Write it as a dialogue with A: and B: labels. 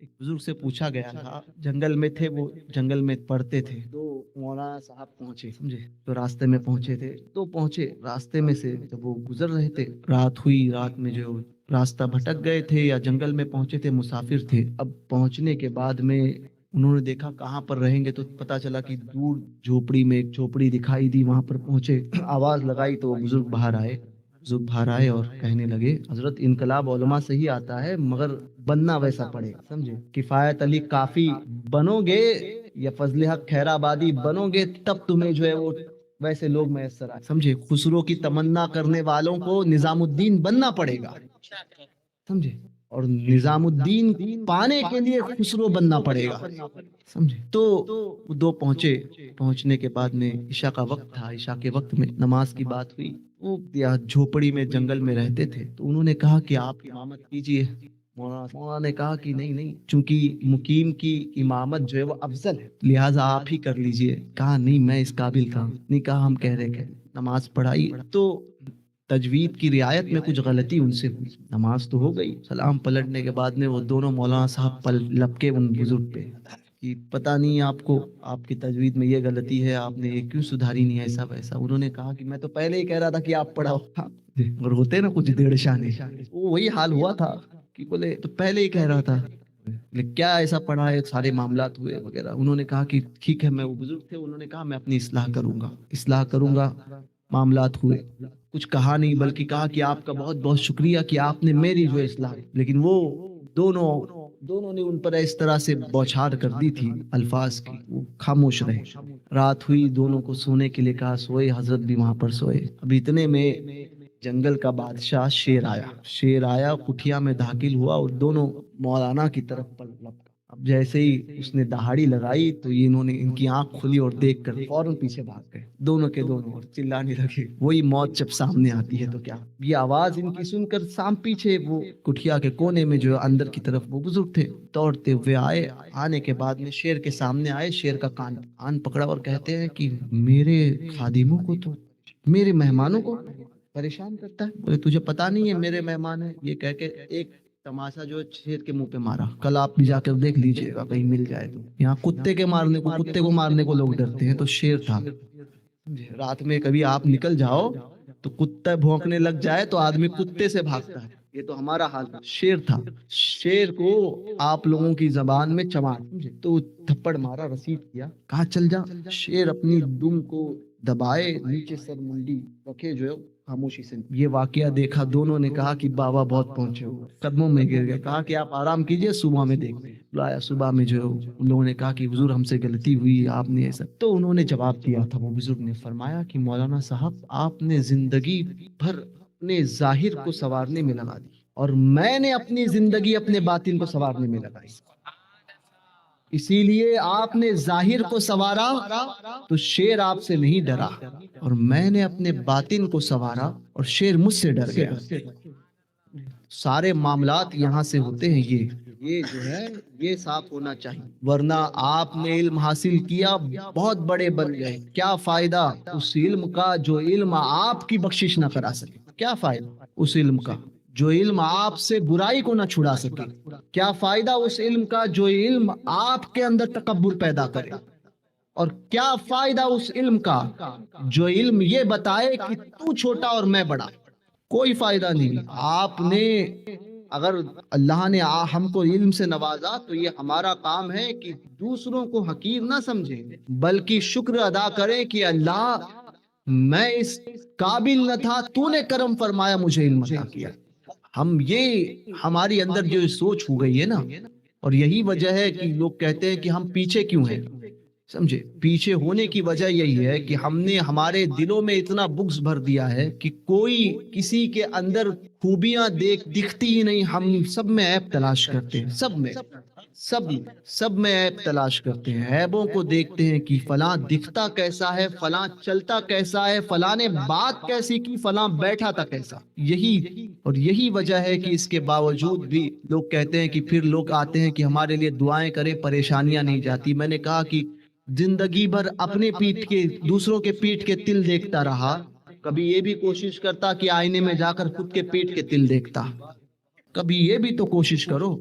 A: एक बुजुर्ग से पूछा गया था, जंगल में थे वो, जंगल में पढ़ते थे तो मौलाना साहब पहुंचे, समझे, तो रास्ते में पहुंचे थे, तो पहुंचे रास्ते में से जब वो गुजर रहे थे, रात हुई, रात में जो रास्ता भटक गए थे या जंगल में पहुंचे थे, मुसाफिर थे। अब पहुंचने के बाद में उन्होंने देखा कहाँ पर रहेंगे, तो पता चला कि दूर झोपड़ी में एक झोपड़ी दिखाई दी, वहां पर पहुंचे, आवाज लगाई तो वो बुजुर्ग बाहर आए। बुजुर्ग बाहर आए और कहने लगे, हजरत इनकलाब उलमा से ही आता है, मगर बनना वैसा पड़ेगा, समझे। किफायत अली काफी बनोगे या फजल हक खैराबादी बनोगे, तब तुम्हें जो है वो वैसे लोग मैसर आए, समझे। खुसरो की तमन्ना करने वालों को निजामुद्दीन बनना पड़ेगा, समझे, और निजामुद्दीन पाने के लिए खुसरो बनना पड़ेगा, समझे। तो वो दो पहुंचे, पहुंचने के बाद में इशा का वक्त था, इशा के वक्त में नमाज की बात हुई। वो या झोपड़ी में जंगल में रहते थे, तो उन्होंने कहा कि आप इमामत कीजिए। मौलाना ने कहा कि नहीं नहीं, चूंकि मुकीम की इमामत जो है वो अफजल है, लिहाजा आप ही कर लीजिए। कहा नहीं, मैं इस काबिल का नहीं। कहा हम कह रहे हैं नमाज पढ़ाई, तो तजवीद की रियायत में कुछ गलती उनसे हुई, नमाज तो हो गई, सलाम पलटने के बाद में वो दोनों मौलाना साहब पल लपके उन बुजुर्ग पे कि पता नहीं आपको, आपकी तजवीद में ये गलती है, आपने ये क्यों सुधारी नहीं, ऐसा वैसा। उन्होंने कहा कि मैं तो पहले ही कह रहा था कि आप पढ़ाओ। और होते ना कुछ डेढ़ शाने, वो वही हाल हुआ था कि बोले तो पहले ही कह रहा था, लेकिन क्या ऐसा पढ़ा है, सारे मामलात हुए वगैरह। उन्होंने कहा कि ठीक है, मैं, वो बुजुर्ग थे, उन्होंने कहा मैं अपनी इस्लाह करूंगा, इस्लाह करूंगा। मामलात हुए, कुछ कहा नहीं, बल्कि कहा कि आपका बहुत बहुत शुक्रिया कि आपने मेरी जो इस्लाह। लेकिन वो दोनों दोनों ने उन पर इस तरह से बौछार कर दी थी अल्फाज की, वो खामोश रहे। रात हुई, दोनों को सोने के लिए कहा, सोए, हजरत भी वहां पर सोए। अब इतने में जंगल का बादशाह शेर आया, शेर आया, कुठिया में दाखिल हुआ और दोनों मौलाना की तरफ पलटा। अब जैसे ही उसने दहाड़ी लगाई तो ये इन्होंने, इनकी आंख खुली और देख कर फौरन पीछे भाग गए, दोनों के दोनों, और चिल्लाने लगे। वही मौत जब सामने आती है तो क्या। ये आवाज इनकी सुनकर साम पीछे वो कुठिया के कोने में जो अंदर की तरफ वो बुजुर्ग थे, दौड़ते हुए आए। आने के बाद में शेर के सामने आए, शेर का कान पकड़ा और कहते हैं कि मेरे खादिमों को तो, मेरे मेहमानों को परेशान करता है। बोले तुझे पता नहीं है मेरे मेहमान है। ये कह के एक तमाशा जो शेर के मुंह पे मारा। कल आप भी जाकर देख लीजिएगा, कहीं मिल जाए तो। यहाँ कुत्ते के मारने को, कुत्ते को मारने को लोग डरते हैं, तो शेर था। रात में कभी आप निकल जाओ तो कुत्ता भौंकने लग जाए तो आदमी कुत्ते से भागता है, ये तो हमारा हाल था। शेर था, शेर को आप लोगों की जबान में चमार, तो थप्पड़ मारा, रसीद किया, कहा चल जा। शेर अपनी दुम को दबाए, नीचे सर मुंडी रखे जो है खामोशी से। ये वाकया देखा, दोनों ने कहा कि बाबा बहुत पहुंचे हो, कदमों में गिर गए। कहा कि आप आराम कीजिए, सुबह में देखते। बुलाया, सुबह में जो उन लोगों ने कहा कि हुजूर हमसे गलती हुई, आपने ऐसा। तो उन्होंने जवाब दिया था, वो बुजुर्ग ने फरमाया कि मौलाना साहब, आपने जिंदगी भर अपने जाहिर को संवारने में लगा दी और मैंने अपनी जिंदगी अपने बातिन को संवारने में लगाई। इसीलिए आपने जाहिर को संवारा तो शेर आपसे नहीं डरा, और मैंने अपने बातिन को संवारा और शेर मुझसे डर गया। सारे मामलात यहाँ से होते हैं। ये जो है ये साफ होना चाहिए, वरना आपने इल्म हासिल किया, बहुत बड़े बन गए, क्या फायदा उस इल्म का जो इल्म आपकी बख्शिश ना करा सके। क्या फायदा उस इल्म का जो इल्म आपसे बुराई को ना छुड़ा सके। क्या फायदा उस इल्म का जो इल्म आपके अंदर तकब्बुर पैदा करे। और क्या फायदा उस इल्म का जो इल्म ये बताए कि तू छोटा और मैं बड़ा। कोई फायदा नहीं। आपने, अगर अल्लाह ने हमको इल्म से नवाजा तो ये हमारा काम है कि दूसरों को हकीर ना समझें, बल्कि शुक्र अदा करें कि अल्लाह, मैं इस काबिल न था, तूने करम फरमाया, मुझे इल्म अता किया। हम, ये हमारी अंदर जो सोच हो गई है ना, और यही वजह है कि लोग कहते हैं कि हम पीछे क्यों हैं। समझे, पीछे होने की वजह यही है कि हमने हमारे दिलों में इतना बुग़्ज़ भर दिया है कि कोई किसी के अंदर खूबियां दिखती ही नहीं। हम सब में ऐब तलाश करते हैं, सब में ऐब तलाश करते हैं, ऐबों को देखते हैं कि फलां दिखता कैसा है, फलां चलता कैसा है, फलां ने बात कैसी की, फलां बैठा था कैसा। यही वजह है कि इसके बावजूद भी लोग कहते हैं कि फिर लोग आते हैं कि हमारे लिए दुआएं करें, परेशानियां नहीं जाती। मैंने कहा कि जिंदगी भर अपने पीठ के, दूसरों के पीठ के तिल देखता रहा, कभी ये भी कोशिश करता कि आईने में जाकर खुद के पीठ के तिल देखता। कभी ये भी तो कोशिश करो।